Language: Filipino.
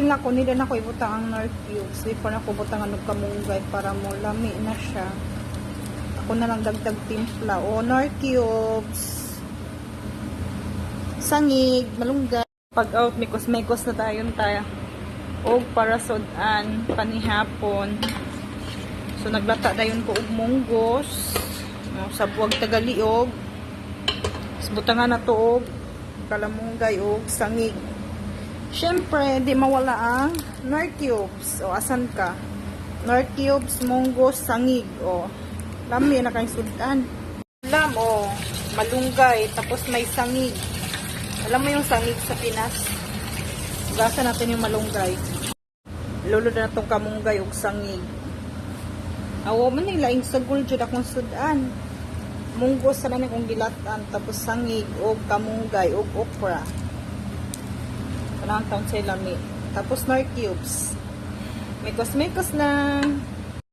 still na ko nila na ko ibutang ang nor cubes before na ko butang ano kamunggay para mo lami na siya. Ako na lang dagdag timpla o nor cubes, sangig, malunggay. Pag out mikos na tayo og para sudan panihapon. So naglata dayon ko og munggos sa buwag tagaliog. Butangan na to og kalamunggay og sangig. Syempre, di mawala ang nor cubes. O, asan ka? Nor cubes, munggos, sangig. O, lami na kayong sudan. Alam, o, malunggay, tapos may sangig. Alam mo yung sangig sa Pinas? Gasa natin yung malunggay. Lulod na itong kamunggay og sangig. Awo, man yung laing sagol dyan akong sudan. Munggos sa namin kong gilatan, tapos sangig og kamunggay og okra. Kanang taon sa lami. Tapos nor cubes. Mikos na.